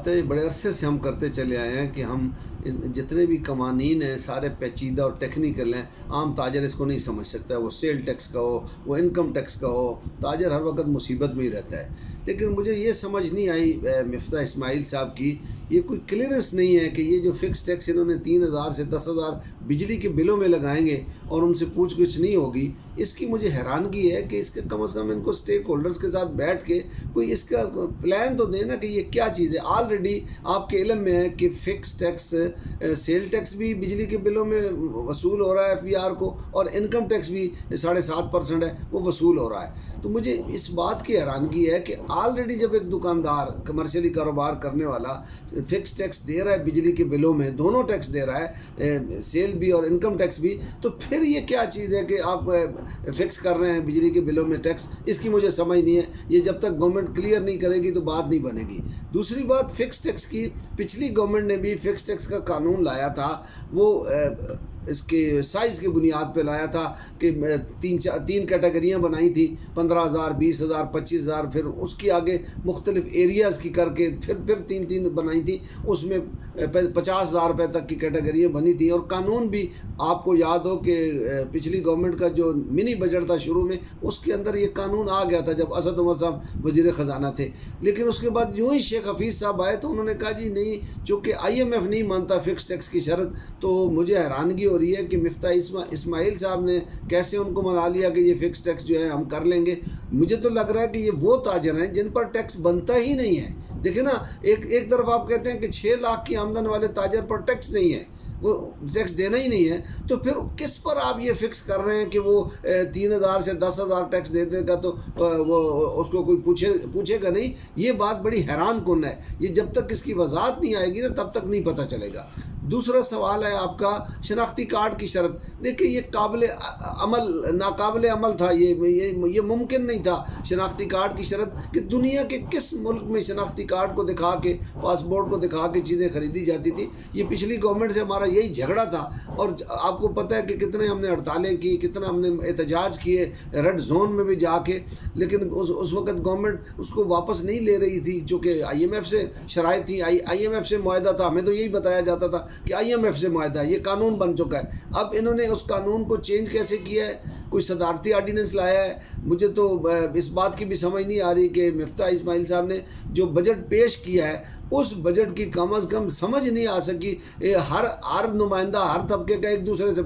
बातें बड़े अरसे से हम करते चले आए हैं कि हम जितने भी कवानीन हैं सारे पेचीदा और टेक्निकल हैं। आम ताजर इसको नहीं समझ सकता, वो सेल टैक्स का हो, वो इनकम टैक्स का हो, ताजर हर वक्त मुसीबत में ही रहता है। लेकिन मुझे ये समझ नहीं आई मिफ्ता इस्माइल साहब की, ये कोई क्लियरेंस नहीं है कि ये जो फ़िक्स टैक्स इन्होंने 3,000 से 10,000 बिजली के बिलों में लगाएंगे और उनसे पूछ गिछ नहीं होगी। इसकी मुझे हैरानगी है कि इसके कम से कम इनको स्टेक होल्डर्स के साथ बैठ के कोई इसका प्लान तो देना कि ये क्या चीज़ है। ऑलरेडी आपके इल्म में है कि फ़िक्स टैक्स, सेल टैक्स भी बिजली के बिलों में वसूल हो रहा है FBR को, और इनकम टैक्स भी 7.5% है वो वसूल हो रहा है। तो मुझे इस बात की हैरानगी है कि ऑलरेडी जब एक दुकानदार कमर्शियली कारोबार करने वाला फ़िक्स टैक्स दे रहा है बिजली के बिलों में, दोनों टैक्स दे रहा है, सेल भी और इनकम टैक्स भी, तो फिर ये क्या चीज़ है कि आप फ़िक्स कर रहे हैं बिजली के बिलों में टैक्स। इसकी मुझे समझ नहीं है। ये जब तक गवर्नमेंट क्लियर नहीं करेगी तो बात नहीं बनेगी। दूसरी बात, फ़िक्स टैक्स की, पिछली गवर्नमेंट ने भी फ़िक्स टैक्स का कानून लाया था, वो इसके साइज़ की बुनियाद पे लाया था कि तीन कैटेगरियाँ बनाई थी, 15,000, 20,000, 25,000, फिर उसकी आगे मुख्तलिफ एरियाज़ की करके फिर तीन बनाई थी। उसमें 50,000 रुपये तक की कैटेगरियाँ बनी थी। और कानून भी आपको याद हो कि पिछली गवर्नमेंट का जो मिनी बजट था शुरू में, उसके अंदर ये कानून आ गया था जब असद उमर साहब वज़ीर ख़जाना थे। लेकिन उसके बाद यूँ ही शेख हफीज़ साहब आए तो उन्होंने कहा जी नहीं, चूँकि IMF नहीं मानता फ़िक्स टैक्स की शर्त। तो मुझे हैरानगी हो रही है कि मिफ्ता इस्माइल साहब ने कैसे उनको मना लिया कि ये फ़िक्स टैक्स जो है हम कर लेंगे। मुझे तो लग रहा है कि ये वो ताजर हैं जिन पर टैक्स बनता ही नहीं है। देखिए ना, एक तरफ आप कहते हैं कि 6 लाख की आमदन वाले ताजर पर टैक्स नहीं है, वो टैक्स देना ही नहीं है, तो फिर किस पर आप ये फिक्स कर रहे हैं कि वो 3,000 से 10,000 टैक्स दे देगा तो वो उसको कोई पूछेगा नहीं। ये बात बड़ी हैरान कुन है। ये जब तक इसकी वजाहत नहीं आएगी ना तब तक नहीं पता चलेगा। दूसरा सवाल है आपका शनाख्ती कार्ड की शर्त। देखिए ये नाकाबिल अमल था, ये मुमकिन नहीं था शनाख्ती कार्ड की शर्त कि दुनिया के किस मुल्क में शनाख्ती कार्ड को दिखा के, पासपोर्ट को दिखा के चीज़ें खरीदी जाती थी। ये पिछली गवर्नमेंट से हमारा यही झगड़ा था। और आपको पता है कि कितने हमने हड़तालें की, कितना हमने एहतजाज किए रेड जोन में भी जाके, लेकिन उस वक़्त गवर्नमेंट उसको वापस नहीं ले रही थी, चूँकि IMF से शराइत थी, IMF से मुआहदा था। हमें तो यही बताया जाता था कि IMF से मुआहदा है, ये कानून बन चुका है। अब इन्होंने उस कानून को चेंज कैसे किया है, कोई सदारती आर्डिनेंस लाया है। मुझे तो इस बात की भी समझ नहीं आ रही कि मिफ्ता इस्माइल साहब ने जो बजट पेश किया है उस बजट की कम अज़ कम समझ नहीं आ सकी। हर नुमाइंदा, हर तबके का एक दूसरे से